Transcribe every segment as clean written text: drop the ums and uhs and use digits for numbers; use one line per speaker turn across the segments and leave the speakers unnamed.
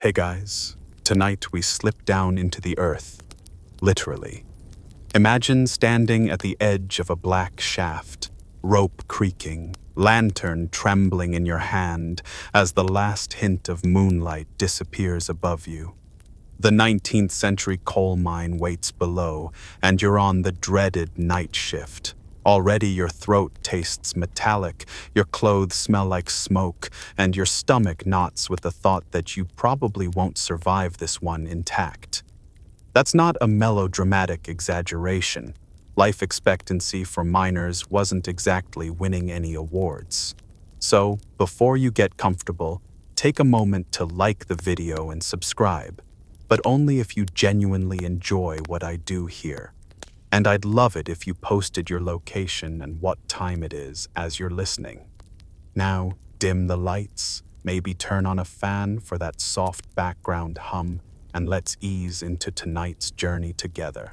Hey guys, tonight we slip down into the earth, literally. Imagine standing at the edge of a black shaft, rope creaking, lantern trembling in your hand as the last hint of moonlight disappears above you. The 19th century coal mine waits below, and you're on the dreaded night shift. Already your throat tastes metallic, your clothes smell like smoke, and your stomach knots with the thought that you probably won't survive this one intact. That's not a melodramatic exaggeration. Life expectancy for miners wasn't exactly winning any awards. So, before you get comfortable, take a moment to like the video and subscribe, but only if you genuinely enjoy what I do here. And I'd love it if you posted your location and what time it is as you're listening. Now, dim the lights, maybe turn on a fan for that soft background hum, and let's ease into tonight's journey together.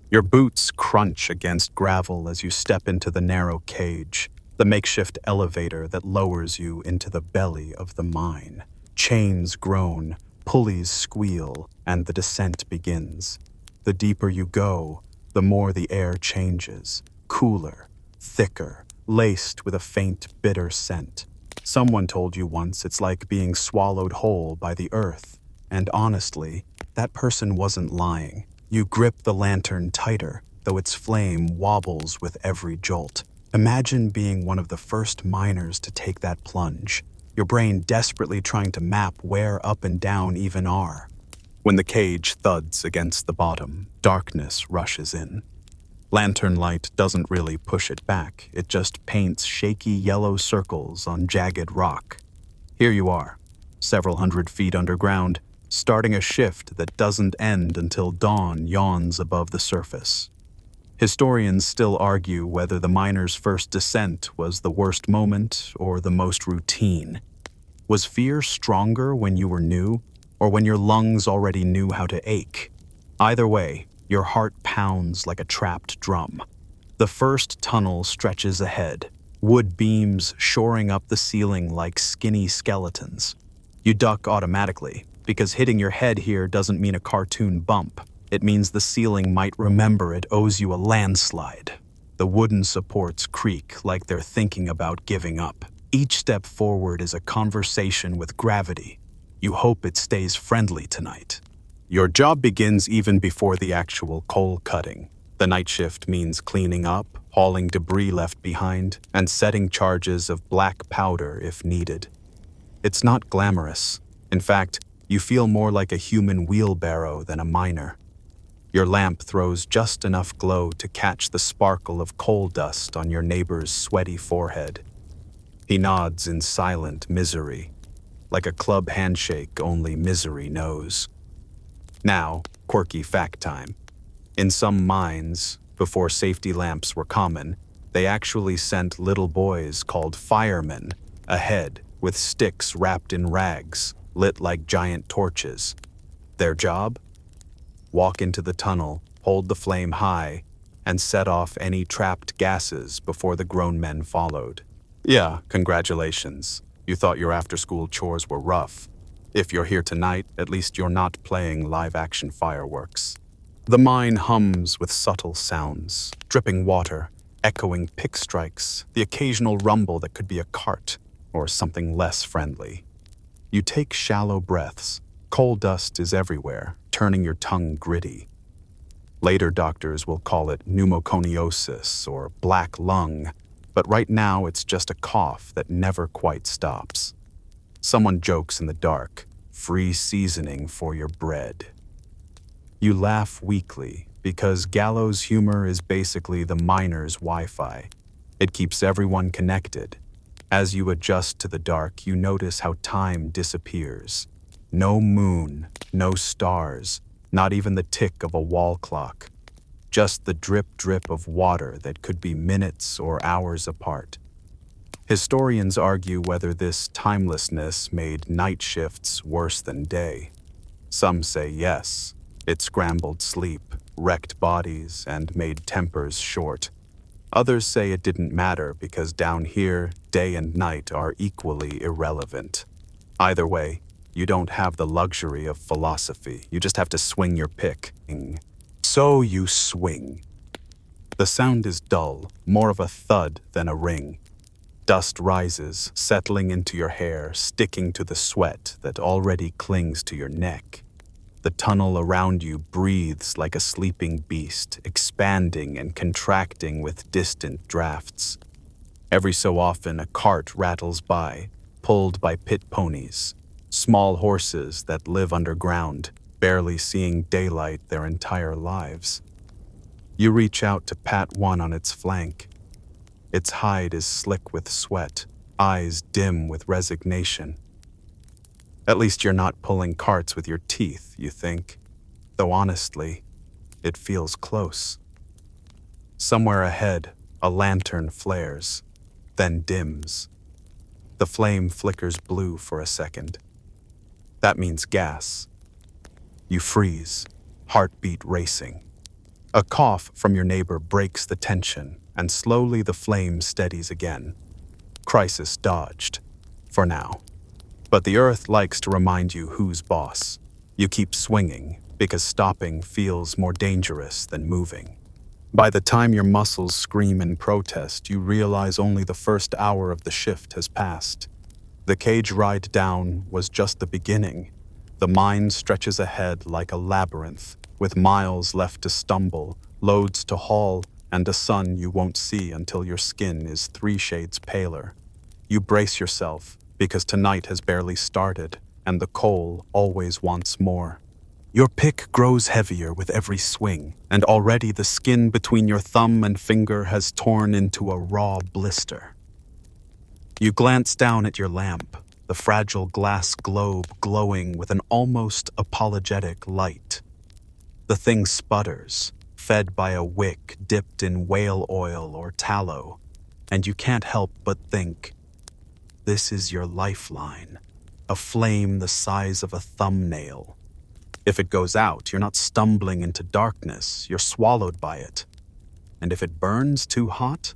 Your boots crunch against gravel as you step into the narrow cage, the makeshift elevator that lowers you into the belly of the mine. Chains groan, pulleys squeal, and the descent begins. The deeper you go, the more the air changes, cooler, thicker, laced with a faint, bitter scent. Someone told you once it's like being swallowed whole by the earth, and honestly, that person wasn't lying. You grip the lantern tighter, though its flame wobbles with every jolt. Imagine being one of the first miners to take that plunge, your brain desperately trying to map where up and down even are. When the cage thuds against the bottom, darkness rushes in. Lantern light doesn't really push it back, it just paints shaky yellow circles on jagged rock. Here you are, several hundred feet underground, starting a shift that doesn't end until dawn yawns above the surface. Historians still argue whether the miners' first descent was the worst moment or the most routine. Was fear stronger when you were new, or when your lungs already knew how to ache? Either way, your heart pounds like a trapped drum. The first tunnel stretches ahead, wood beams shoring up the ceiling like skinny skeletons. You duck automatically, because hitting your head here doesn't mean a cartoon bump. It means the ceiling might remember it owes you a landslide. The wooden supports creak like they're thinking about giving up. Each step forward is a conversation with gravity. You hope it stays friendly tonight. Your job begins even before the actual coal cutting. The night shift means cleaning up, hauling debris left behind, and setting charges of black powder if needed. It's not glamorous. In fact, you feel more like a human wheelbarrow than a miner. Your lamp throws just enough glow to catch the sparkle of coal dust on your neighbor's sweaty forehead. He nods in silent misery, like a club handshake only misery knows. Now, quirky fact time. In some mines, before safety lamps were common, they actually sent little boys called firemen ahead with sticks wrapped in rags, lit like giant torches. Their job? Walk into the tunnel, hold the flame high, and set off any trapped gases before the grown men followed. Yeah, congratulations. You thought your after-school chores were rough. If you're here tonight, at least you're not playing live-action fireworks. The mine hums with subtle sounds, dripping water, echoing pick strikes, the occasional rumble that could be a cart or something less friendly. You take shallow breaths. Coal dust is everywhere, turning your tongue gritty. Later doctors will call it pneumoconiosis or black lung, but right now it's just a cough that never quite stops. Someone jokes in the dark, free seasoning for your bread. You laugh weakly because gallows humor is basically the miner's Wi-Fi. It keeps everyone connected. As you adjust to the dark, you notice how time disappears. No moon, no stars, not even the tick of a wall clock. Just the drip-drip of water that could be minutes or hours apart. Historians argue whether this timelessness made night shifts worse than day. Some say yes, it scrambled sleep, wrecked bodies, and made tempers short. Others say it didn't matter because down here, day and night are equally irrelevant. Either way, You don't have the luxury of philosophy. You just have to swing your pick. So you swing. The sound is dull, more of a thud than a ring. Dust rises, settling into your hair, sticking to the sweat that already clings to your neck. The tunnel around you breathes like a sleeping beast, expanding and contracting with distant drafts. Every so often, a cart rattles by, pulled by pit ponies, small horses that live underground, barely seeing daylight their entire lives. You reach out to pat one on its flank. Its hide is slick with sweat, eyes dim with resignation. At least you're not pulling carts with your teeth, you think, though honestly, it feels close. Somewhere ahead, a lantern flares, then dims. The flame flickers blue for a second. That means gas. You freeze, heartbeat racing. A cough from your neighbor breaks the tension, and slowly the flame steadies again. Crisis dodged, for now. But the earth likes to remind you who's boss. You keep swinging, because stopping feels more dangerous than moving. By the time your muscles scream in protest, you realize only the first hour of the shift has passed. The cage ride down was just the beginning. The mind stretches ahead like a labyrinth, with miles left to stumble, loads to haul, and a sun you won't see until your skin is 3 shades paler. You brace yourself, because tonight has barely started, and the coal always wants more. Your pick grows heavier with every swing, and already the skin between your thumb and finger has torn into a raw blister. You glance down at your lamp, the fragile glass globe glowing with an almost apologetic light. The thing sputters, fed by a wick dipped in whale oil or tallow, and you can't help but think, this is your lifeline, a flame the size of a thumbnail. If it goes out, you're not stumbling into darkness, you're swallowed by it. And if it burns too hot?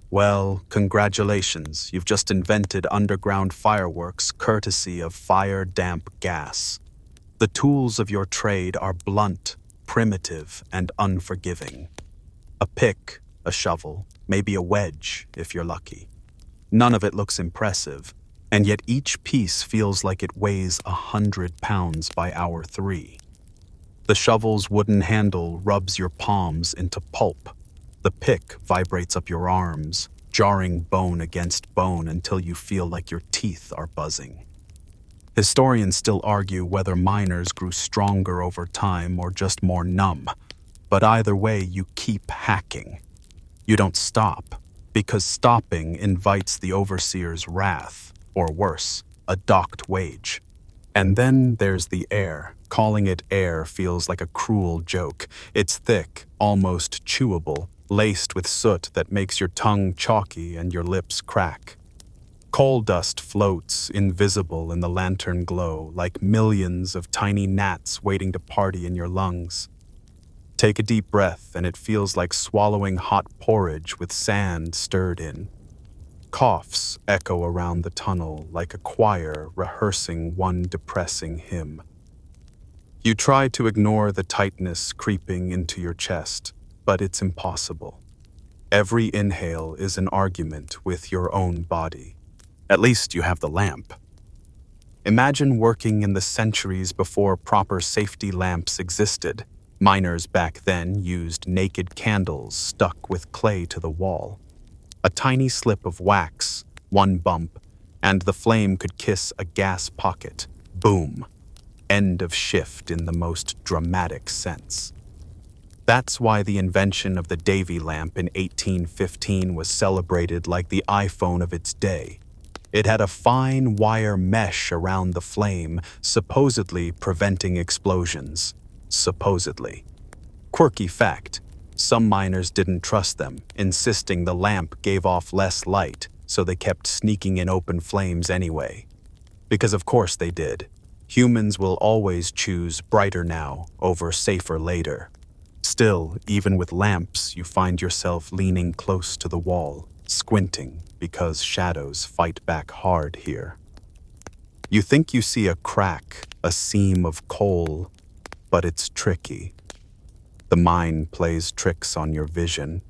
Well, congratulations, you've just invented underground fireworks courtesy of fire-damp gas. The tools of your trade are blunt, primitive, and unforgiving. A pick, a shovel, maybe a wedge, if you're lucky. None of it looks impressive, and yet each piece feels like it weighs 100 pounds by hour 3. The shovel's wooden handle rubs your palms into pulp. The pick vibrates up your arms, jarring bone against bone until you feel like your teeth are buzzing. Historians still argue whether miners grew stronger over time or just more numb, but either way you keep hacking. You don't stop, because stopping invites the overseer's wrath, or worse, a docked wage. And then there's the air. Calling it air feels like a cruel joke. It's thick, almost chewable, laced with soot that makes your tongue chalky and your lips crack. Coal dust floats, invisible in the lantern glow, like millions of tiny gnats waiting to party in your lungs. Take a deep breath, and it feels like swallowing hot porridge with sand stirred in. Coughs echo around the tunnel like a choir rehearsing one depressing hymn. You try to ignore the tightness creeping into your chest, but it's impossible. Every inhale is an argument with your own body. At least you have the lamp. Imagine working in the centuries before proper safety lamps existed. Miners back then used naked candles stuck with clay to the wall. A tiny slip of wax, one bump, and the flame could kiss a gas pocket. Boom. End of shift in the most dramatic sense. That's why the invention of the Davy lamp in 1815 was celebrated like the iPhone of its day. It had a fine wire mesh around the flame, supposedly preventing explosions. Supposedly. Quirky fact, some miners didn't trust them, insisting the lamp gave off less light, so they kept sneaking in open flames anyway. Because of course they did. Humans will always choose brighter now over safer later. Still, even with lamps, you find yourself leaning close to the wall, squinting because shadows fight back hard here. You think you see a crack, a seam of coal, but it's tricky. The mind plays tricks on your vision.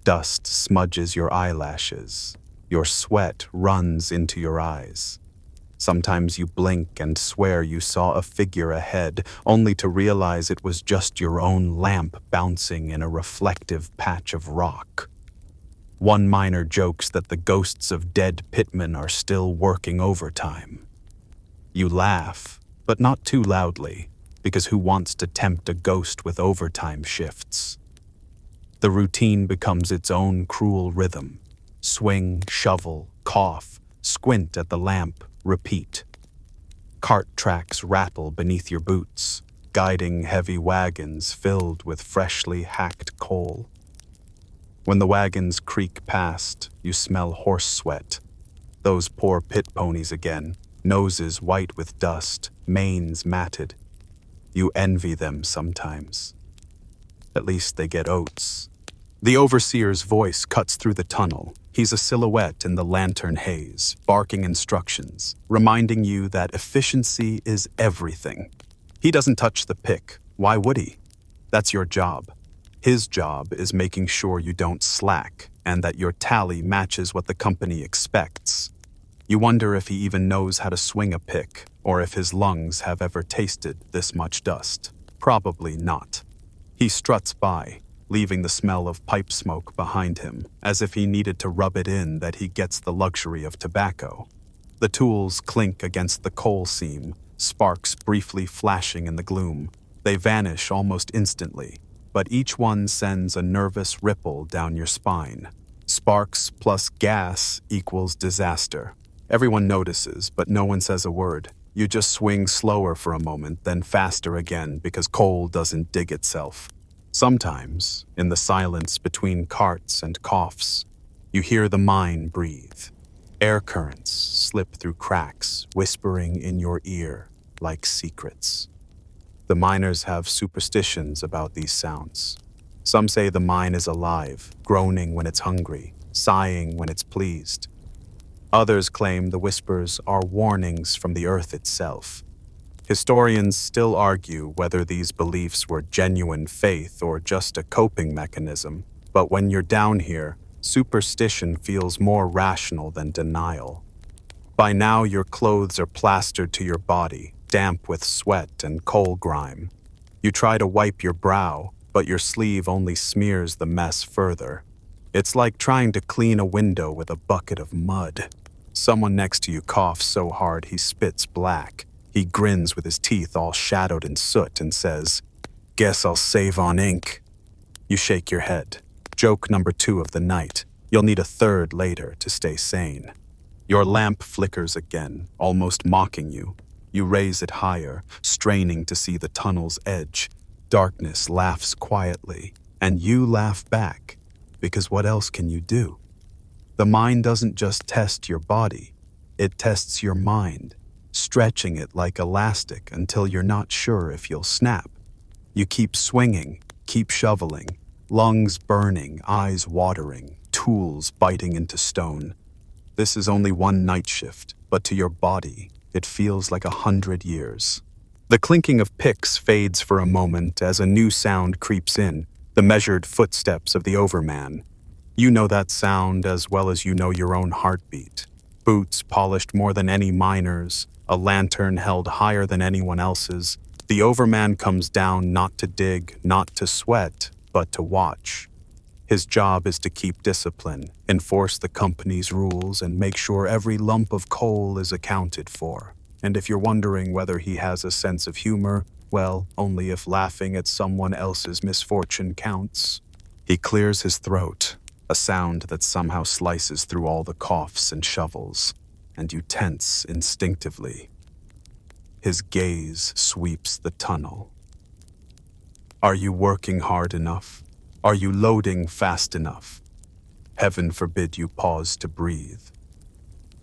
Dust smudges your eyelashes. Your sweat runs into your eyes. Sometimes you blink and swear you saw a figure ahead, only to realize it was just your own lamp bouncing in a reflective patch of rock. One miner jokes that the ghosts of dead pitmen are still working overtime. You laugh, but not too loudly, because who wants to tempt a ghost with overtime shifts? The routine becomes its own cruel rhythm. Swing, shovel, cough, squint at the lamp, repeat. Cart tracks rattle beneath your boots, guiding heavy wagons filled with freshly hacked coal. When the wagons creak past, you smell horse sweat. Those poor pit ponies again, noses white with dust, manes matted. You envy them sometimes. At least they get oats. The overseer's voice cuts through the tunnel. He's a silhouette in the lantern haze, barking instructions, reminding you that efficiency is everything. He doesn't touch the pick. Why would he? That's your job. His job is making sure you don't slack and that your tally matches what the company expects. You wonder if he even knows how to swing a pick, or if his lungs have ever tasted this much dust. Probably not. He struts by, leaving the smell of pipe smoke behind him, as if he needed to rub it in that he gets the luxury of tobacco. The tools clink against the coal seam, sparks briefly flashing in the gloom. They vanish almost instantly, but each one sends a nervous ripple down your spine. Sparks plus gas equals disaster. Everyone notices, but no one says a word. You just swing slower for a moment, then faster again because coal doesn't dig itself. Sometimes, in the silence between carts and coughs, you hear the mine breathe. Air currents slip through cracks, whispering in your ear like secrets. The miners have superstitions about these sounds. Some say the mine is alive, groaning when it's hungry, sighing when it's pleased. Others claim the whispers are warnings from the earth itself. Historians still argue whether these beliefs were genuine faith or just a coping mechanism, but when you're down here, superstition feels more rational than denial. By now, your clothes are plastered to your body, damp with sweat and coal grime. You try to wipe your brow, but your sleeve only smears the mess further. It's like trying to clean a window with a bucket of mud. Someone next to you coughs so hard he spits black. He grins with his teeth all shadowed in soot and says, "Guess I'll save on ink." You shake your head. Joke number 2 of the night. You'll need a third later to stay sane. Your lamp flickers again, almost mocking you. You raise it higher, straining to see the tunnel's edge. Darkness laughs quietly, and you laugh back, because what else can you do? The mind doesn't just test your body, it tests your mind, stretching it like elastic until you're not sure if you'll snap. You keep swinging, keep shoveling, lungs burning, eyes watering, tools biting into stone. This is only one night shift, but to your body, it feels like 100 years. The clinking of picks fades for a moment as a new sound creeps in, the measured footsteps of the overman. You know that sound as well as you know your own heartbeat. Boots polished more than any miner's, a lantern held higher than anyone else's. The overman comes down not to dig, not to sweat, but to watch. His job is to keep discipline, enforce the company's rules, and make sure every lump of coal is accounted for. And if you're wondering whether he has a sense of humor, well, only if laughing at someone else's misfortune counts. He clears his throat, a sound that somehow slices through all the coughs and shovels, and you tense instinctively. His gaze sweeps the tunnel. Are you working hard enough? Are you loading fast enough? Heaven forbid you pause to breathe.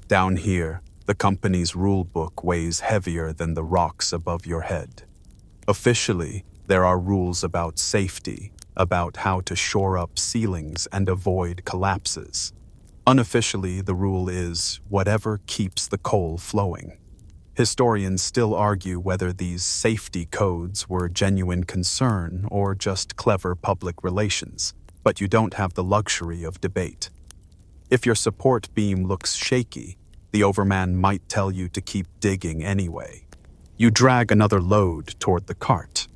Down here, the company's rule book weighs heavier than the rocks above your head. Officially, there are rules about safety, about how to shore up ceilings and avoid collapses. Unofficially, the rule is whatever keeps the coal flowing. Historians still argue whether these safety codes were genuine concern or just clever public relations, but you don't have the luxury of debate. If your support beam looks shaky, the overman might tell you to keep digging anyway. You drag another load toward the cart.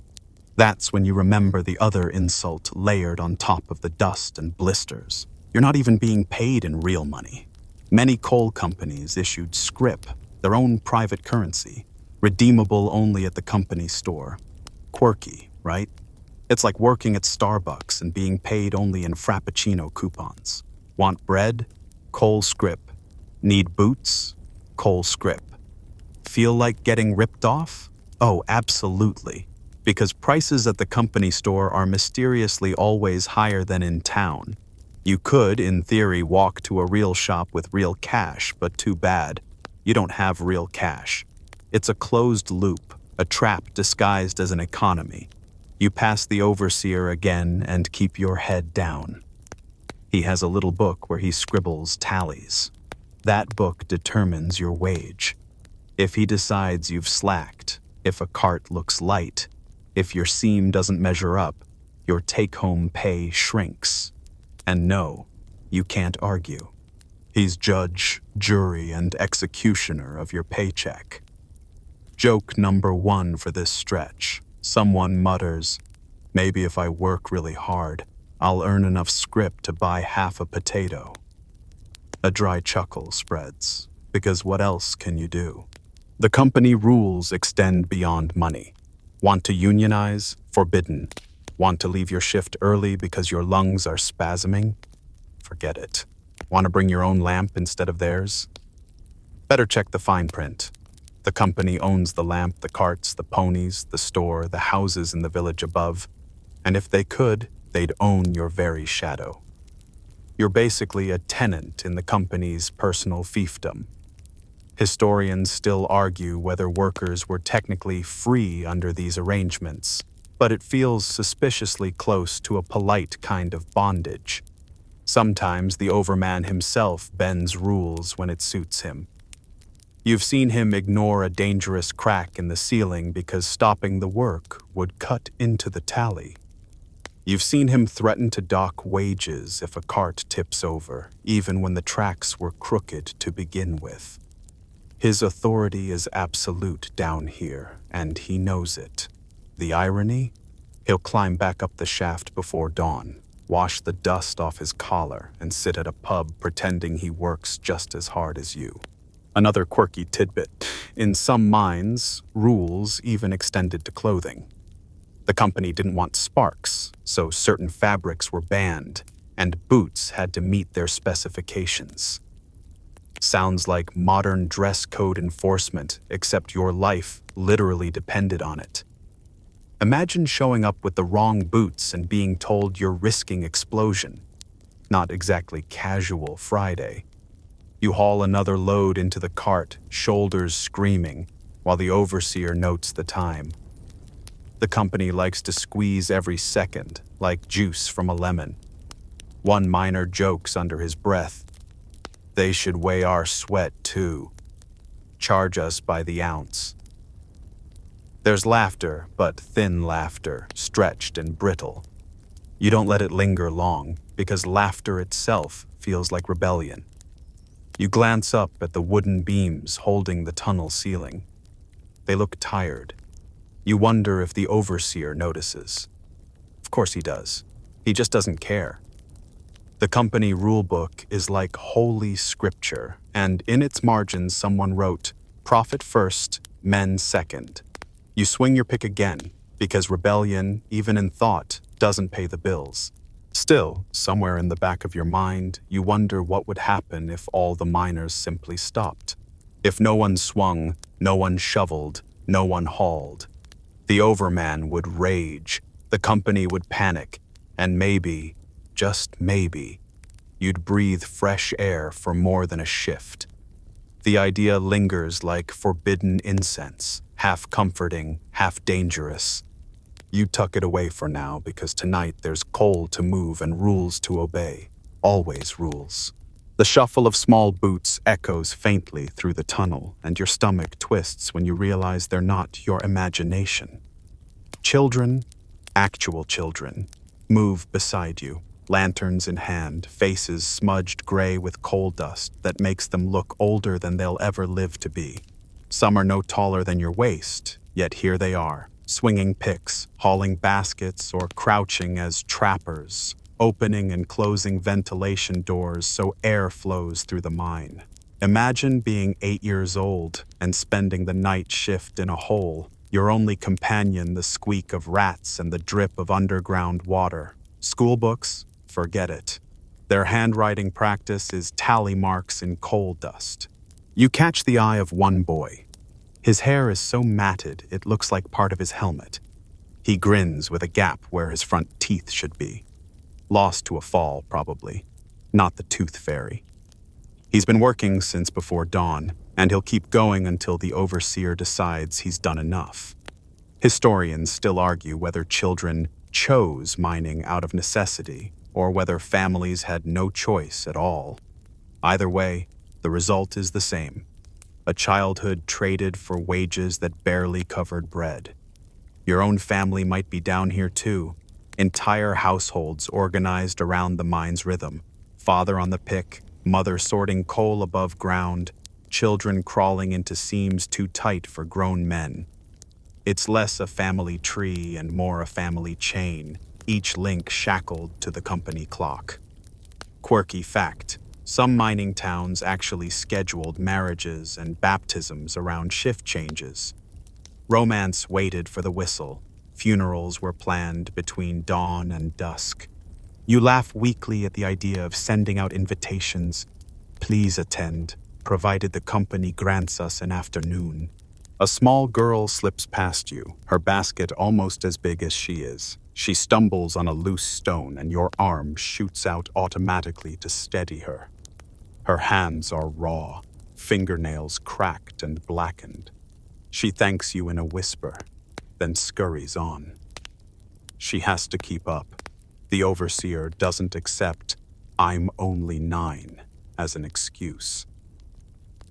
That's when you remember the other insult layered on top of the dust and blisters. You're not even being paid in real money. Many coal companies issued scrip, their own private currency, redeemable only at the company store. Quirky, right? It's like working at Starbucks and being paid only in Frappuccino coupons. Want bread? Coal scrip. Need boots? Coal scrip. Feel like getting ripped off? Oh, absolutely. Because prices at the company store are mysteriously always higher than in town. You could, in theory, walk to a real shop with real cash, but too bad. You don't have real cash. It's a closed loop, a trap disguised as an economy. You pass the overseer again and keep your head down. He has a little book where he scribbles tallies. That book determines your wage. If he decides you've slacked, if a cart looks light, if your seam doesn't measure up, your take-home pay shrinks. And no, you can't argue. He's judge, jury, and executioner of your paycheck. Joke number 1 for this stretch. Someone mutters, "Maybe if I work really hard, I'll earn enough scrip to buy half a potato." A dry chuckle spreads, because what else can you do? The company rules extend beyond money. Want to unionize? Forbidden. Want to leave your shift early because your lungs are spasming? Forget it. Want to bring your own lamp instead of theirs? Better check the fine print. The company owns the lamp, the carts, the ponies, the store, the houses in the village above, and if they could, they'd own your very shadow. You're basically a tenant in the company's personal fiefdom. Historians still argue whether workers were technically free under these arrangements, but it feels suspiciously close to a polite kind of bondage. Sometimes the overman himself bends rules when it suits him. You've seen him ignore a dangerous crack in the ceiling because stopping the work would cut into the tally. You've seen him threaten to dock wages if a cart tips over, even when the tracks were crooked to begin with. His authority is absolute down here, and he knows it. The irony? He'll climb back up the shaft before dawn, wash the dust off his collar, and sit at a pub pretending he works just as hard as you. Another quirky tidbit. In some minds, rules even extended to clothing. The company didn't want sparks, so certain fabrics were banned, and boots had to meet their specifications. Sounds like modern dress code enforcement, except your life literally depended on it. Imagine showing up with the wrong boots and being told you're risking explosion. Not exactly casual Friday. You haul another load into the cart, shoulders screaming, while the overseer notes the time. The company likes to squeeze every second, like juice from a lemon. One miner jokes under his breath, "They should weigh our sweat too. Charge us by the ounce." There's laughter, but thin laughter, stretched and brittle. You don't let it linger long, because laughter itself feels like rebellion. You glance up at the wooden beams holding the tunnel ceiling. They look tired. You wonder if the overseer notices. Of course he does. He just doesn't care. The company rulebook is like holy scripture, and in its margins someone wrote, "Profit first, men second." You swing your pick again, because rebellion, even in thought, doesn't pay the bills. Still, somewhere in the back of your mind, you wonder what would happen if all the miners simply stopped. If no one swung, no one shoveled, no one hauled. The overman would rage, the company would panic, and maybe, just maybe, you'd breathe fresh air for more than a shift. The idea lingers like forbidden incense, half comforting, half dangerous. You tuck it away for now because tonight there's coal to move and rules to obey. Always rules. The shuffle of small boots echoes faintly through the tunnel, and your stomach twists when you realize they're not your imagination. Children, actual children, move beside you, lanterns in hand, faces smudged gray with coal dust that makes them look older than they'll ever live to be. Some are no taller than your waist, yet here they are, swinging picks, hauling baskets, or crouching as trappers, opening and closing ventilation doors so air flows through the mine. Imagine being 8 years old and spending the night shift in a hole, your only companion the squeak of rats and the drip of underground water. School books? Forget it. Their handwriting practice is tally marks in coal dust. You catch the eye of one boy. His hair is so matted it looks like part of his helmet. He grins with a gap where his front teeth should be. Lost to a fall, probably. Not the tooth fairy. He's been working since before dawn, and he'll keep going until the overseer decides he's done enough. Historians still argue whether children chose mining out of necessity or whether families had no choice at all. Either way, the result is the same. A childhood traded for wages that barely covered bread. Your own family might be down here too. Entire households organized around the mine's rhythm. Father on the pick, mother sorting coal above ground, children crawling into seams too tight for grown men. It's less a family tree and more a family chain, each link shackled to the company clock. Quirky fact, some mining towns actually scheduled marriages and baptisms around shift changes. Romance waited for the whistle. Funerals were planned between dawn and dusk. You laugh weakly at the idea of sending out invitations. Please attend, provided the company grants us an afternoon. A small girl slips past you, her basket almost as big as she is. She stumbles on a loose stone and your arm shoots out automatically to steady her. Her hands are raw, fingernails cracked and blackened. She thanks you in a whisper, then scurries on. She has to keep up. The overseer doesn't accept "I'm only 9" as an excuse.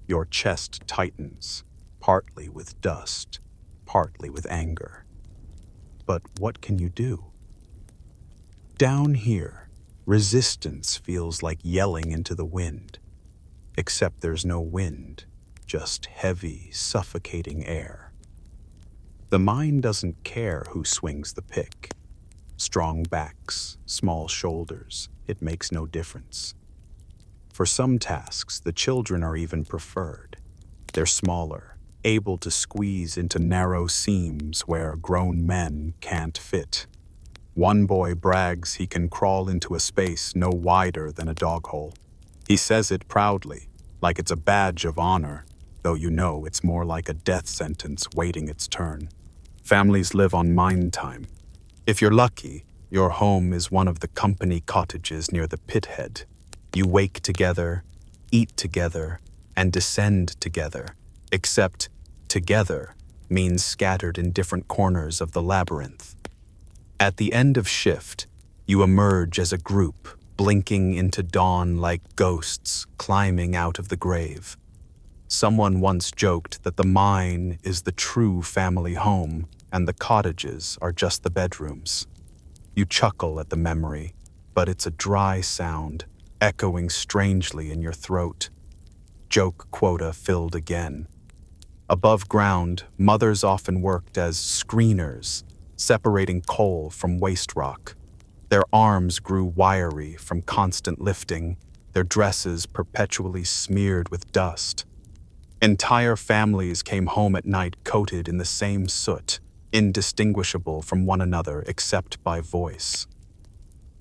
Your chest tightens, partly with dust, partly with anger. But what can you do? Down here, resistance feels like yelling into the wind. Except there's no wind, just heavy, suffocating air. The mine doesn't care who swings the pick. Strong backs, small shoulders, it makes no difference. For some tasks, the children are even preferred. They're smaller, able to squeeze into narrow seams where grown men can't fit. One boy brags he can crawl into a space no wider than a dog hole. He says it proudly, like it's a badge of honor, though you know it's more like a death sentence waiting its turn. Families live on mine time. If you're lucky, your home is one of the company cottages near the pit head. You wake together, eat together, and descend together, except together means scattered in different corners of the labyrinth. At the end of shift, you emerge as a group, blinking into dawn like ghosts climbing out of the grave. Someone once joked that the mine is the true family home and the cottages are just the bedrooms. You chuckle at the memory, but it's a dry sound, echoing strangely in your throat. Joke quota filled again. Above ground, mothers often worked as screeners, separating coal from waste rock. Their arms grew wiry from constant lifting, their dresses perpetually smeared with dust. Entire families came home at night coated in the same soot, indistinguishable from one another except by voice.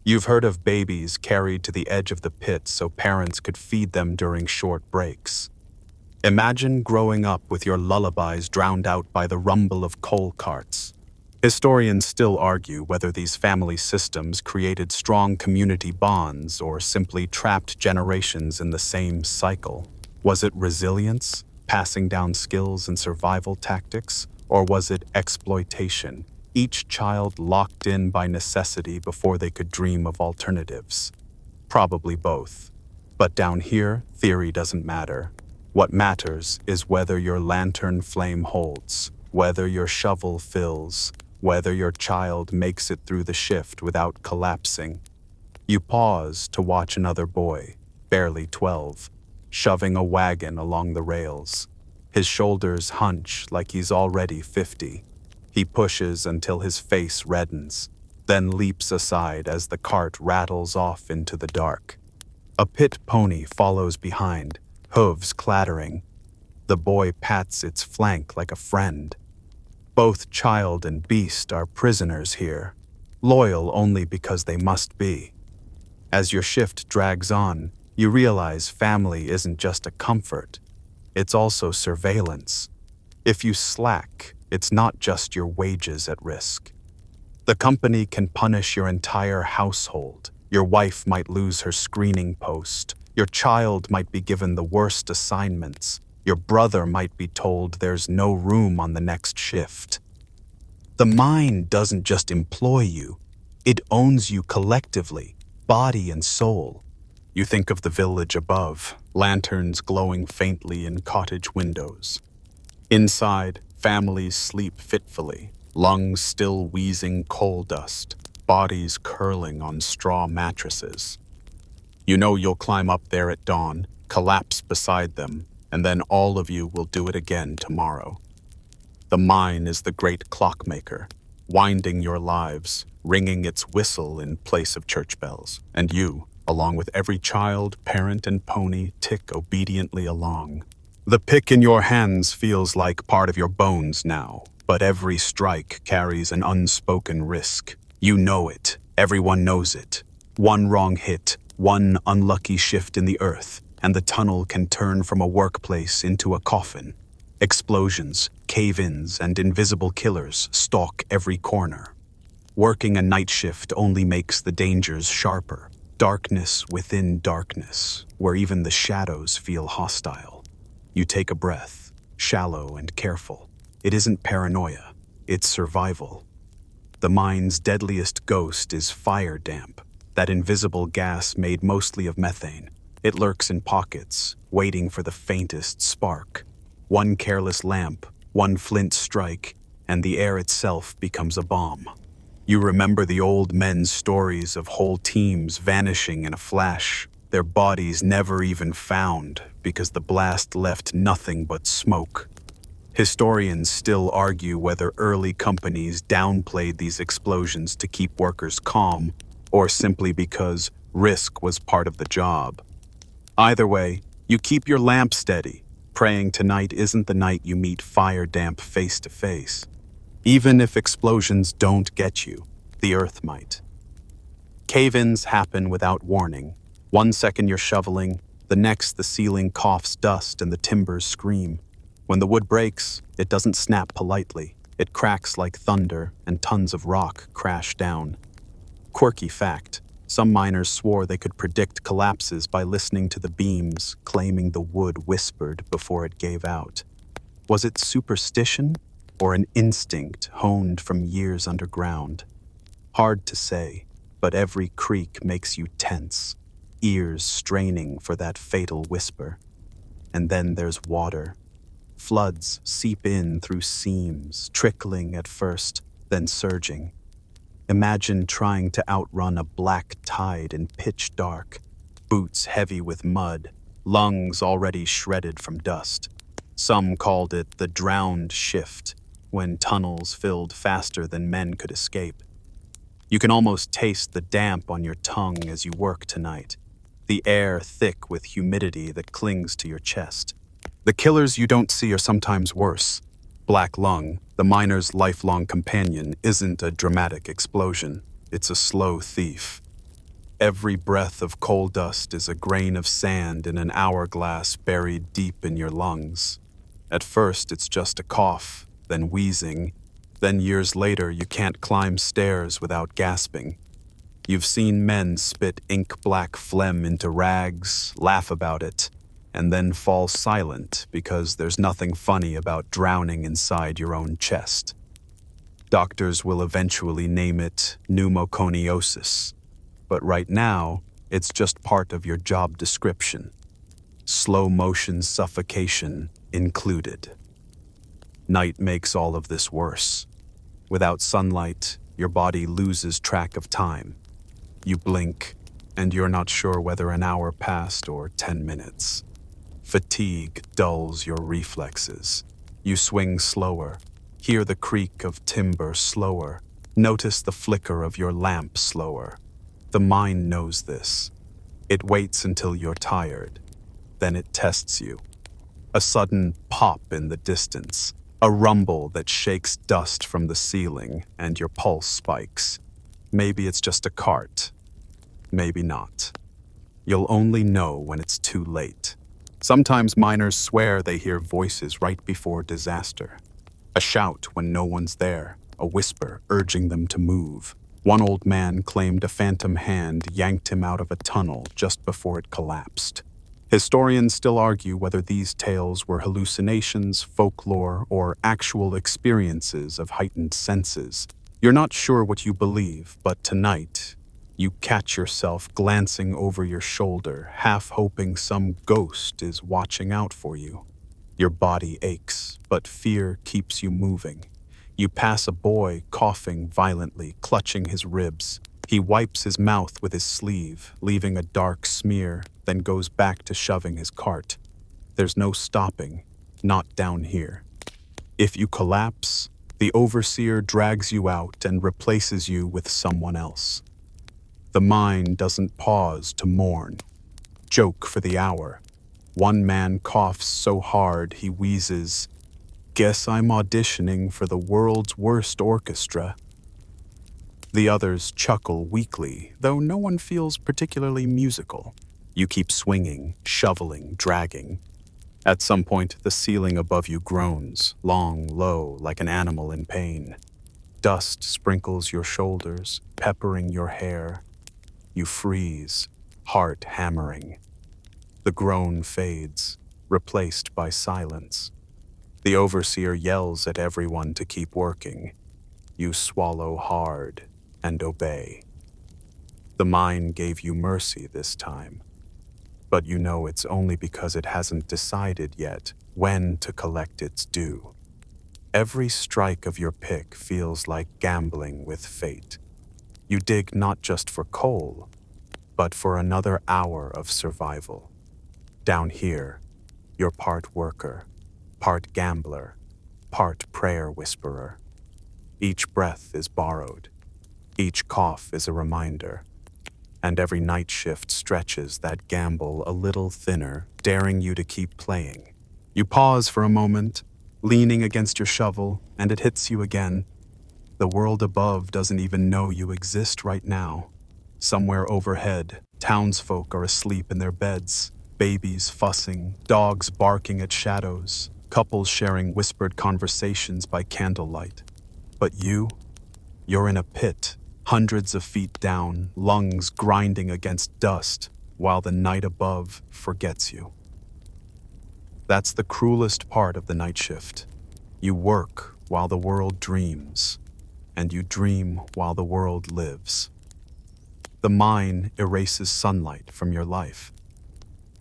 You've heard of babies carried to the edge of the pit so parents could feed them during short breaks. Imagine growing up with your lullabies drowned out by the rumble of coal carts. Historians still argue whether these family systems created strong community bonds or simply trapped generations in the same cycle. Was it resilience, passing down skills and survival tactics, or was it exploitation, each child locked in by necessity before they could dream of alternatives? Probably both. But down here, theory doesn't matter. What matters is whether your lantern flame holds, whether your shovel fills, whether your child makes it through the shift without collapsing. You pause to watch another boy, barely 12, shoving a wagon along the rails. His shoulders hunch like he's already 50. He pushes until his face reddens, then leaps aside as the cart rattles off into the dark. A pit pony follows behind, hooves clattering. The boy pats its flank like a friend. Both child and beast are prisoners here, loyal only because they must be. As your shift drags on, you realize family isn't just a comfort, it's also surveillance. If you slack, it's not just your wages at risk. The company can punish your entire household. Your wife might lose her screening post. Your child might be given the worst assignments. Your brother might be told there's no room on the next shift. The mine doesn't just employ you, it owns you collectively, body and soul. You think of the village above, lanterns glowing faintly in cottage windows. Inside, families sleep fitfully, lungs still wheezing coal dust, bodies curling on straw mattresses. You know you'll climb up there at dawn, collapse beside them, and then all of you will do it again tomorrow. The mine is the great clockmaker, winding your lives, ringing its whistle in place of church bells, and you, along with every child, parent, and pony, tick obediently along. The pick in your hands feels like part of your bones now, but every strike carries an unspoken risk. You know it. Everyone knows it. One wrong hit, one unlucky shift in the earth, and the tunnel can turn from a workplace into a coffin. Explosions, cave-ins, and invisible killers stalk every corner. Working a night shift only makes the dangers sharper. Darkness within darkness, where even the shadows feel hostile. You take a breath, shallow and careful. It isn't paranoia, it's survival. The mine's deadliest ghost is fire damp, that invisible gas made mostly of methane. It lurks in pockets, waiting for the faintest spark. One careless lamp, one flint strike, and the air itself becomes a bomb. You remember the old men's stories of whole teams vanishing in a flash, their bodies never even found because the blast left nothing but smoke. Historians still argue whether early companies downplayed these explosions to keep workers calm, or simply because risk was part of the job. Either way, you keep your lamp steady, praying tonight isn't the night you meet fire damp face to face. Even if explosions don't get you, the earth might. Cave-ins happen without warning. 1 second you're shoveling, the next the ceiling coughs dust and the timbers scream. When the wood breaks, it doesn't snap politely. It cracks like thunder and tons of rock crash down. Quirky fact, some miners swore they could predict collapses by listening to the beams, claiming the wood whispered before it gave out. Was it superstition or an instinct honed from years underground? Hard to say, but every creak makes you tense, ears straining for that fatal whisper. And then there's water. Floods seep in through seams, trickling at first, then surging. Imagine trying to outrun a black tide in pitch dark, boots heavy with mud, lungs already shredded from dust. Some called it the drowned shift, when tunnels filled faster than men could escape. You can almost taste the damp on your tongue as you work tonight, the air thick with humidity that clings to your chest. The killers you don't see are sometimes worse. Black lung, the miner's lifelong companion, isn't a dramatic explosion. It's a slow thief. Every breath of coal dust is a grain of sand in an hourglass buried deep in your lungs. At first, it's just a cough, then wheezing. Then years later, you can't climb stairs without gasping. You've seen men spit ink-black phlegm into rags, laugh about it, and then fall silent because there's nothing funny about drowning inside your own chest. Doctors will eventually name it pneumoconiosis, but right now, It's just part of your job description. Slow motion suffocation included. Night makes all of this worse. Without sunlight, your body loses track of time. You blink, and you're not sure whether an hour passed or 10 minutes. Fatigue dulls your reflexes. You swing slower, hear the creak of timber slower, notice the flicker of your lamp slower. The mind knows this. It waits until you're tired. Then it tests you. A sudden pop in the distance, a rumble that shakes dust from the ceiling, and your pulse spikes. Maybe it's just a cart. Maybe not. You'll only know when it's too late. Sometimes miners swear they hear voices right before disaster. A shout when no one's there, a whisper urging them to move. One old man claimed a phantom hand yanked him out of a tunnel just before it collapsed. Historians still argue whether these tales were hallucinations, folklore, or actual experiences of heightened senses. You're not sure what you believe, but tonight, you catch yourself glancing over your shoulder, half hoping some ghost is watching out for you. Your body aches, but fear keeps you moving. You pass a boy coughing violently, clutching his ribs. He wipes his mouth with his sleeve, leaving a dark smear, then goes back to shoving his cart. There's no stopping, not down here. If you collapse, the overseer drags you out and replaces you with someone else. The mind doesn't pause to mourn. Joke for the hour. One man coughs so hard he wheezes, "Guess I'm auditioning for the world's worst orchestra." The others chuckle weakly, though no one feels particularly musical. You keep swinging, shoveling, dragging. At some point, the ceiling above you groans, long, low, like an animal in pain. Dust sprinkles your shoulders, peppering your hair. You freeze, heart hammering. The groan fades, replaced by silence. The overseer yells at everyone to keep working. You swallow hard and obey. The mind gave you mercy this time, but you know it's only because it hasn't decided yet when to collect its due. Every strike of your pick feels like gambling with fate. You dig not just for coal, but for another hour of survival. Down here, you're part worker, part gambler, part prayer whisperer. Each breath is borrowed. Each cough is a reminder. And every night shift stretches that gamble a little thinner, daring you to keep playing. You pause for a moment, leaning against your shovel, and it hits you again. The world above doesn't even know you exist right now. Somewhere overhead, townsfolk are asleep in their beds, babies fussing, dogs barking at shadows, couples sharing whispered conversations by candlelight. But you're in a pit, hundreds of feet down, lungs grinding against dust, while the night above forgets you. That's the cruelest part of the night shift. You work while the world dreams, and you dream while the world lives. The mine erases sunlight from your life.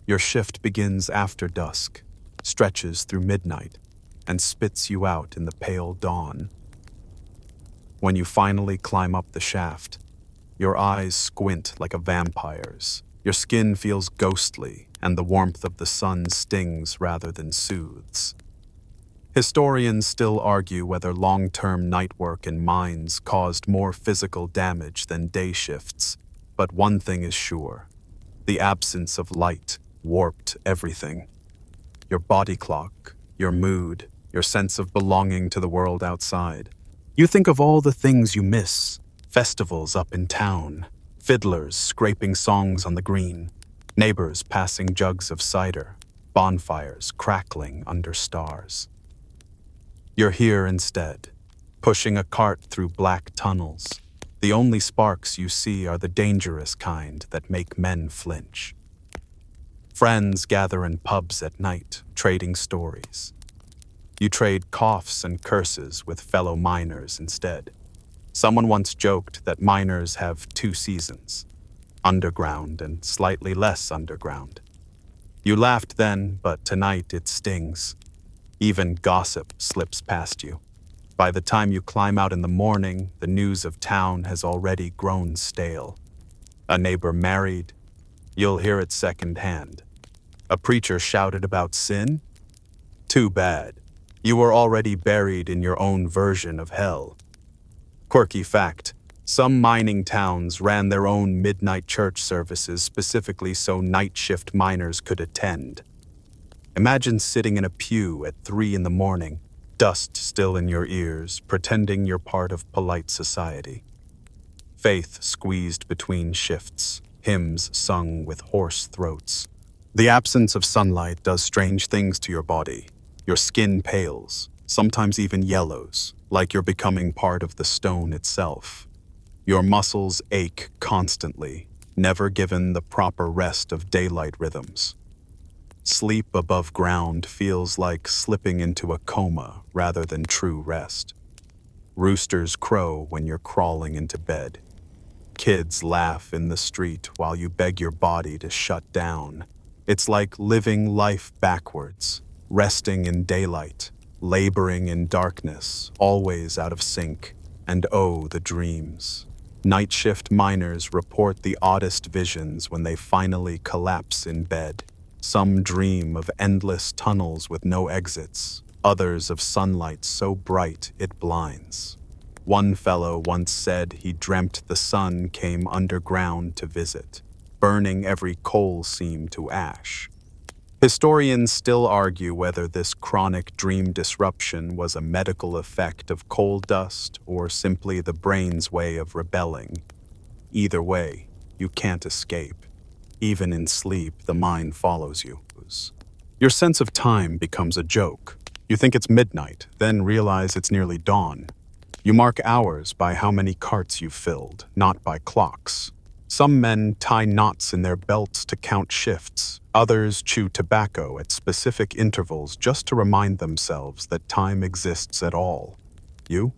Your shift begins after dusk, stretches through midnight, and spits you out in the pale dawn. When you finally climb up the shaft, your eyes squint like a vampire's. Your skin feels ghostly, and the warmth of the sun stings rather than soothes. Historians still argue whether long-term night work in mines caused more physical damage than day shifts, but one thing is sure: the absence of light warped everything. Your body clock, your mood, your sense of belonging to the world outside. You think of all the things you miss: festivals up in town, fiddlers scraping songs on the green, neighbors passing jugs of cider, bonfires crackling under stars. You're here instead, pushing a cart through black tunnels. The only sparks you see are the dangerous kind that make men flinch. Friends gather in pubs at night, trading stories. You trade coughs and curses with fellow miners instead. Someone once joked that miners have two seasons: underground and slightly less underground. You laughed then, but tonight it stings. Even gossip slips past you. By the time you climb out in the morning, the news of town has already grown stale. A neighbor married, you'll hear it secondhand. A preacher shouted about sin? Too bad. You were already buried in your own version of hell. Quirky fact, some mining towns ran their own midnight church services specifically so night shift miners could attend. Imagine sitting in a pew at 3 in the morning, dust still in your ears, pretending you're part of polite society. Faith squeezed between shifts, hymns sung with hoarse throats. The absence of sunlight does strange things to your body. Your skin pales, sometimes even yellows, like you're becoming part of the stone itself. Your muscles ache constantly, never given the proper rest of daylight rhythms. Sleep above ground feels like slipping into a coma rather than true rest. Roosters crow when you're crawling into bed. Kids laugh in the street while you beg your body to shut down. It's like living life backwards, resting in daylight, laboring in darkness, always out of sync, and oh, the dreams. Night shift miners report the oddest visions when they finally collapse in bed. Some dream of endless tunnels with no exits, others of sunlight so bright it blinds. One fellow once said he dreamt the sun came underground to visit, burning every coal seam to ash. Historians still argue whether this chronic dream disruption was a medical effect of coal dust or simply the brain's way of rebelling. Either way, you can't escape. Even in sleep, the mind follows you. Your sense of time becomes a joke. You think it's midnight, then realize it's nearly dawn. You mark hours by how many carts you've filled, not by clocks. Some men tie knots in their belts to count shifts. Others chew tobacco at specific intervals just to remind themselves that time exists at all. You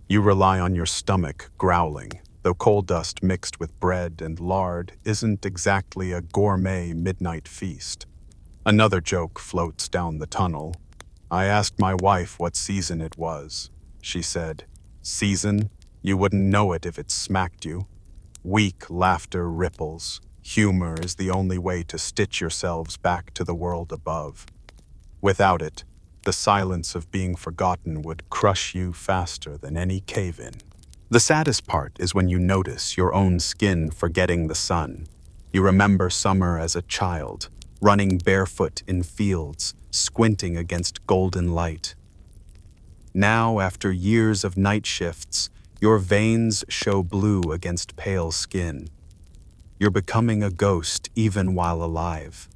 rely on your stomach growling, though coal dust mixed with bread and lard isn't exactly a gourmet midnight feast. Another joke floats down the tunnel. I asked my wife what season it was. She said, "Season? You wouldn't know it if it smacked you." Weak laughter ripples. Humor is the only way to stitch yourselves back to the world above. Without it, the silence of being forgotten would crush you faster than any cave-in. The saddest part is when you notice your own skin forgetting the sun. You remember summer as a child, running barefoot in fields, squinting against golden light. Now, after years of night shifts, your veins show blue against pale skin. You're becoming a ghost even while alive.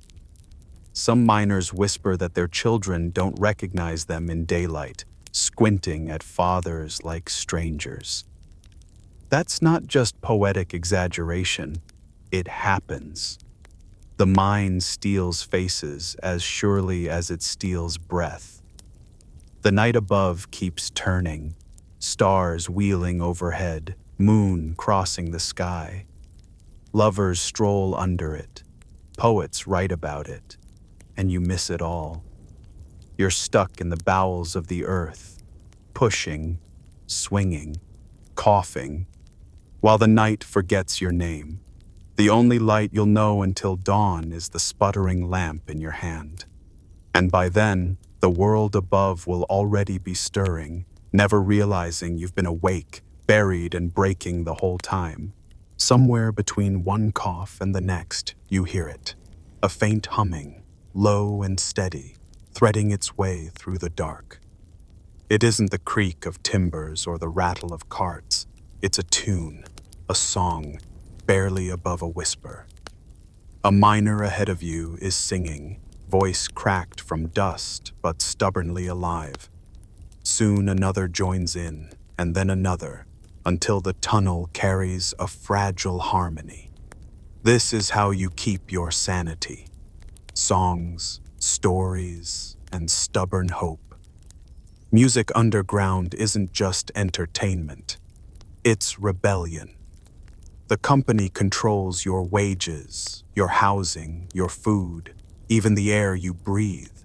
Some miners whisper that their children don't recognize them in daylight, squinting at fathers like strangers. That's not just poetic exaggeration. It happens. The mind steals faces as surely as it steals breath. The night above keeps turning, stars wheeling overhead, moon crossing the sky. Lovers stroll under it, poets write about it, and you miss it all. You're stuck in the bowels of the earth, pushing, swinging, coughing, while the night forgets your name. The only light you'll know until dawn is the sputtering lamp in your hand. And by then, the world above will already be stirring, never realizing you've been awake, buried and breaking the whole time. Somewhere between one cough and the next, you hear it. A faint humming, low and steady, threading its way through the dark. It isn't the creak of timbers or the rattle of carts. It's a tune, a song, barely above a whisper. A miner ahead of you is singing, voice cracked from dust but stubbornly alive. Soon another joins in, and then another, until the tunnel carries a fragile harmony. This is how you keep your sanity. Songs, stories, and stubborn hope. Music underground isn't just entertainment. It's rebellion. The company controls your wages, your housing, your food, even the air you breathe.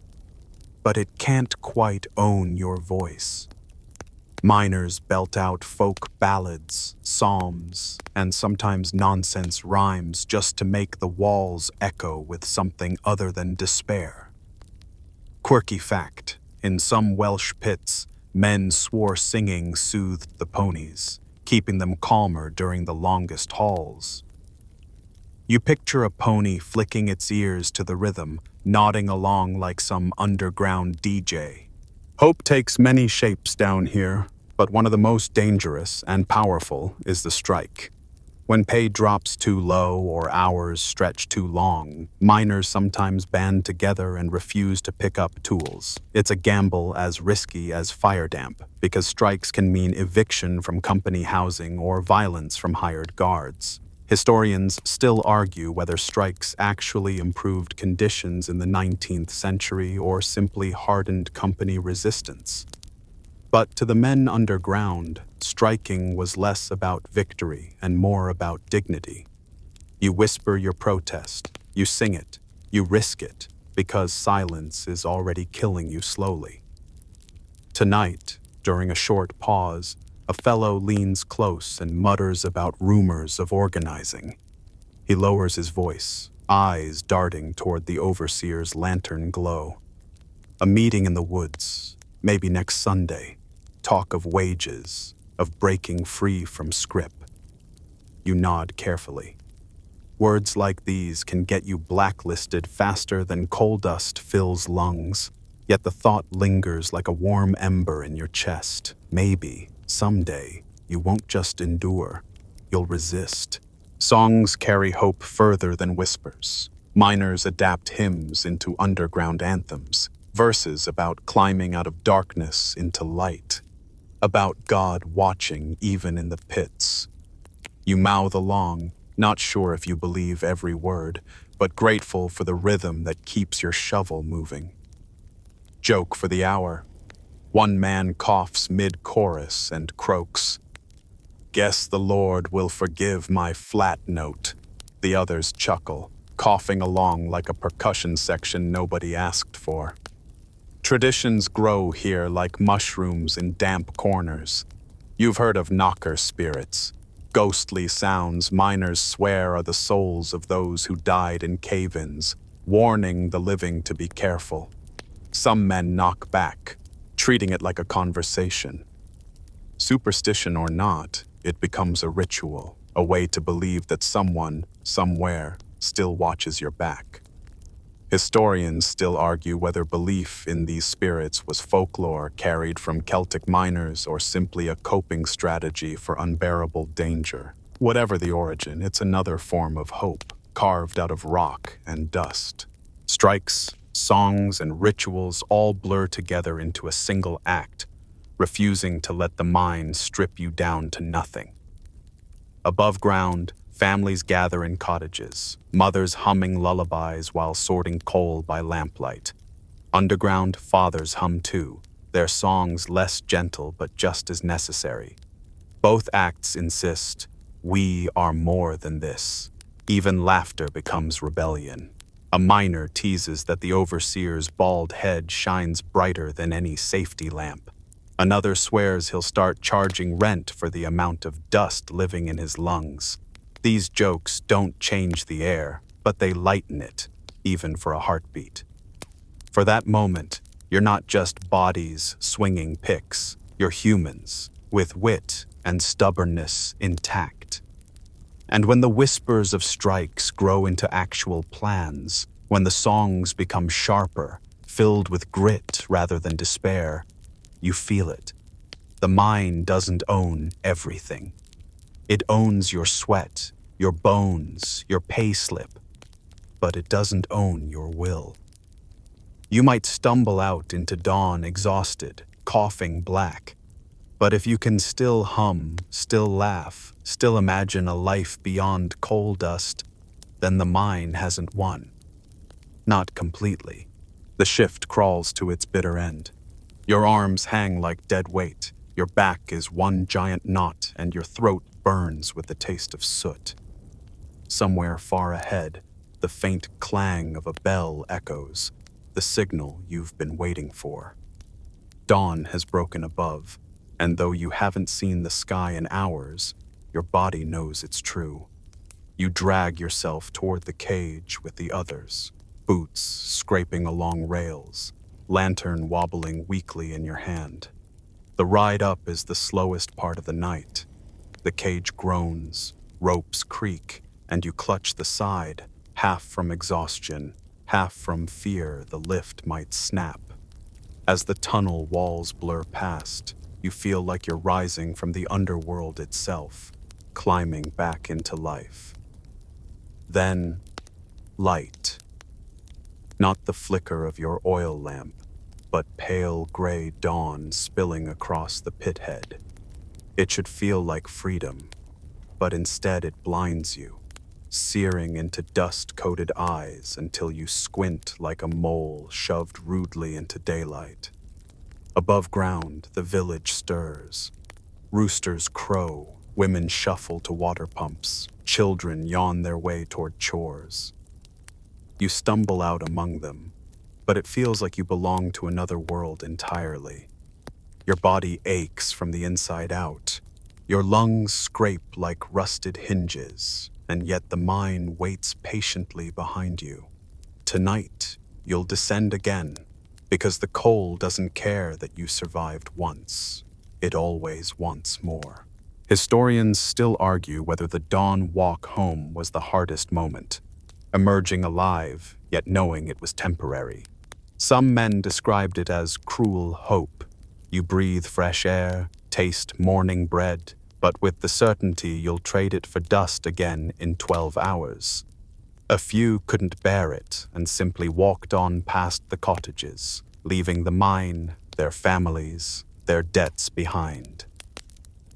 But it can't quite own your voice. Miners belt out folk ballads, psalms, and sometimes nonsense rhymes just to make the walls echo with something other than despair. Quirky fact, in some Welsh pits, men swore singing soothed the ponies, keeping them calmer during the longest hauls. You picture a pony flicking its ears to the rhythm, nodding along like some underground DJ. Hope takes many shapes down here, but one of the most dangerous and powerful is the strike. When pay drops too low or hours stretch too long, miners sometimes band together and refuse to pick up tools. It's a gamble as risky as fire damp, because strikes can mean eviction from company housing or violence from hired guards. Historians still argue whether strikes actually improved conditions in the 19th century or simply hardened company resistance. But to the men underground, striking was less about victory and more about dignity. You whisper your protest, you sing it, you risk it, because silence is already killing you slowly. Tonight, during a short pause, a fellow leans close and mutters about rumors of organizing. He lowers his voice, eyes darting toward the overseer's lantern glow. A meeting in the woods, maybe next Sunday. Talk of wages, of breaking free from scrip. You nod carefully. Words like these can get you blacklisted faster than coal dust fills lungs, yet the thought lingers like a warm ember in your chest. Maybe, someday, you won't just endure, you'll resist. Songs carry hope further than whispers. Miners adapt hymns into underground anthems, verses about climbing out of darkness into light, about God watching even in the pits. You mouth along, not sure if you believe every word, but grateful for the rhythm that keeps your shovel moving. Joke for the hour. One man coughs mid-chorus and croaks, "Guess the Lord will forgive my flat note." The others chuckle, coughing along like a percussion section nobody asked for. Traditions grow here like mushrooms in damp corners. You've heard of knocker spirits, ghostly sounds miners swear are the souls of those who died in cave-ins, warning the living to be careful. Some men knock back, treating it like a conversation. Superstition or not, it becomes a ritual, a way to believe that someone, somewhere, still watches your back. Historians still argue whether belief in these spirits was folklore carried from Celtic miners or simply a coping strategy for unbearable danger. Whatever the origin, it's another form of hope, carved out of rock and dust. Strikes, songs, and rituals all blur together into a single act, refusing to let the mind strip you down to nothing. Above ground, families gather in cottages, mothers humming lullabies while sorting coal by lamplight. Underground, fathers hum too, their songs less gentle but just as necessary. Both acts insist, we are more than this. Even laughter becomes rebellion. A miner teases that the overseer's bald head shines brighter than any safety lamp. Another swears he'll start charging rent for the amount of dust living in his lungs. These jokes don't change the air, but they lighten it, even for a heartbeat. For that moment, you're not just bodies swinging picks, you're humans, with wit and stubbornness intact. And when the whispers of strikes grow into actual plans, when the songs become sharper, filled with grit rather than despair, you feel it. The mind doesn't own everything. It owns your sweat, your bones, your pay slip, but it doesn't own your will. You might stumble out into dawn exhausted, coughing black, but if you can still hum, still laugh, still imagine a life beyond coal dust, then the mine hasn't won. Not completely. The shift crawls to its bitter end. Your arms hang like dead weight, your back is one giant knot, and your throat burns with the taste of soot. Somewhere far ahead, the faint clang of a bell echoes, the signal you've been waiting for. Dawn has broken above, and though you haven't seen the sky in hours, your body knows it's true. You drag yourself toward the cage with the others, boots scraping along rails, lantern wobbling weakly in your hand. The ride up is the slowest part of the night. The cage groans, ropes creak, and you clutch the side, half from exhaustion, half from fear the lift might snap. As the tunnel walls blur past, you feel like you're rising from the underworld itself, climbing back into life. Then, light. Not the flicker of your oil lamp, but pale gray dawn spilling across the pit head. It should feel like freedom, but instead it blinds you, searing into dust-coated eyes until you squint like a mole shoved rudely into daylight. Above ground, the village stirs. Roosters crow, women shuffle to water pumps, children yawn their way toward chores. You stumble out among them, but it feels like you belong to another world entirely. Your body aches from the inside out. Your lungs scrape like rusted hinges, and yet the mind waits patiently behind you. Tonight, you'll descend again, because the coal doesn't care that you survived once. It always wants more. Historians still argue whether the dawn walk home was the hardest moment, emerging alive, yet knowing it was temporary. Some men described it as cruel hope. You breathe fresh air, taste morning bread, but with the certainty you'll trade it for dust again in 12 hours. A few couldn't bear it and simply walked on past the cottages, leaving the mine, their families, their debts behind.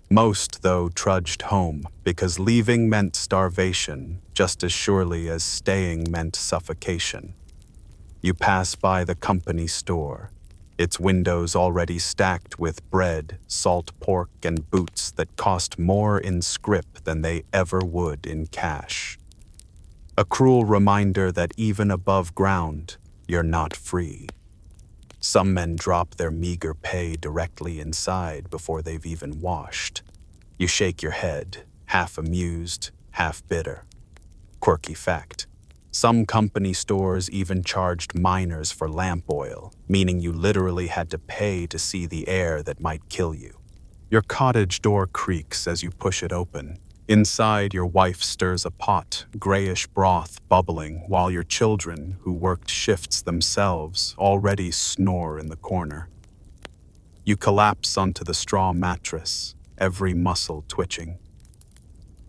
Most, though, trudged home because leaving meant starvation just as surely as staying meant suffocation. You pass by the company store, its windows already stacked with bread, salt pork, and boots that cost more in scrip than they ever would in cash. A cruel reminder that even above ground, you're not free. Some men drop their meager pay directly inside before they've even washed. You shake your head, half amused, half bitter. Quirky fact. Some company stores even charged miners for lamp oil, meaning you literally had to pay to see the air that might kill you. Your cottage door creaks as you push it open. Inside, your wife stirs a pot, grayish broth bubbling, while your children, who worked shifts themselves, already snore in the corner. You collapse onto the straw mattress, every muscle twitching.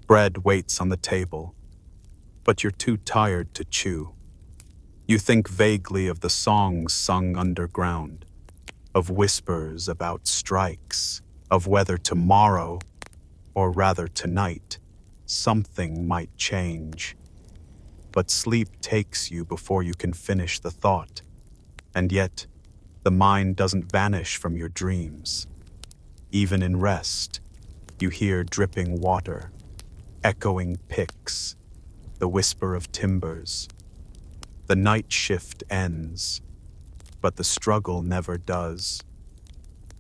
Bread waits on the table, but you're too tired to chew. You think vaguely of the songs sung underground, of whispers about strikes, of whether tomorrow, or rather tonight, something might change. But sleep takes you before you can finish the thought, and yet the mind doesn't vanish from your dreams. Even in rest, you hear dripping water, echoing picks, the whisper of timbers. The night shift ends, but the struggle never does.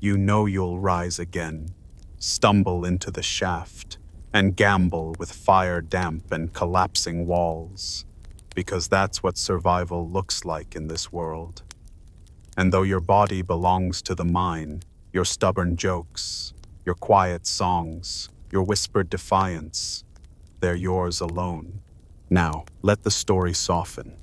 You know you'll rise again, stumble into the shaft, and gamble with fire damp and collapsing walls, because that's what survival looks like in this world. And though your body belongs to the mine, your stubborn jokes, your quiet songs, your whispered defiance, they're yours alone. Now, let the story soften.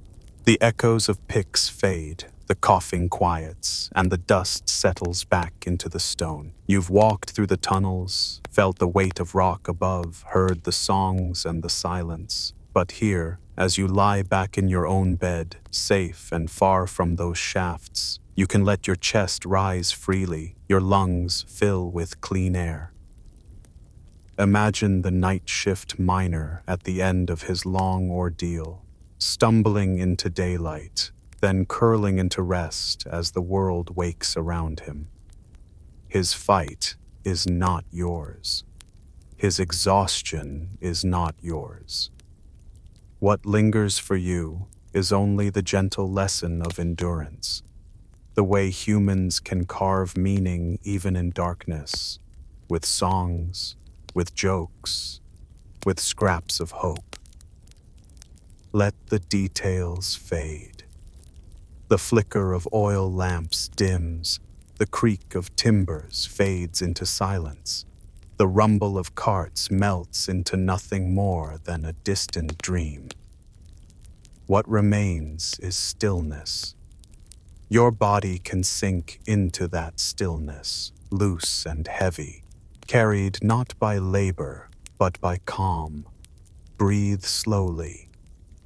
The echoes of picks fade, the coughing quiets, and the dust settles back into the stone. You've walked through the tunnels, felt the weight of rock above, heard the songs and the silence. But here, as you lie back in your own bed, safe and far from those shafts, you can let your chest rise freely, your lungs fill with clean air. Imagine the night shift miner at the end of his long ordeal, stumbling into daylight, then curling into rest as the world wakes around him. His fight is not yours. His exhaustion is not yours. What lingers for you is only the gentle lesson of endurance, the way humans can carve meaning even in darkness, with songs, with jokes, with scraps of hope. Let the details fade. The flicker of oil lamps dims, the creak of timbers fades into silence. The rumble of carts melts into nothing more than a distant dream. What remains is stillness. Your body can sink into that stillness, loose and heavy, carried not by labor, but by calm. Breathe slowly.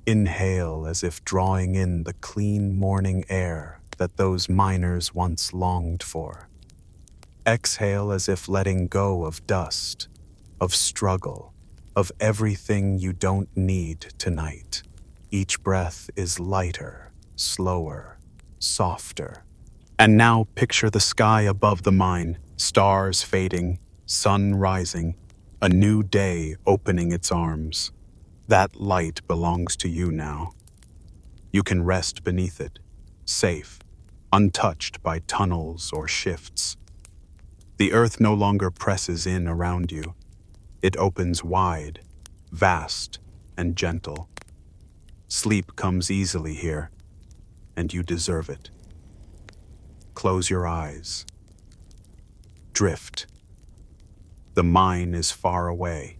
Inhale as if drawing in the clean morning air that those miners once longed for. Exhale as if letting go of dust, of struggle, of everything you don't need tonight. Each breath is lighter, slower, softer. And now picture the sky above the mine, stars fading, sun rising, a new day opening its arms. That light belongs to you now. You can rest beneath it, safe, untouched by tunnels or shifts. The earth no longer presses in around you. It opens wide, vast, and gentle. Sleep comes easily here, and you deserve it. Close your eyes. Drift. The mine is far away.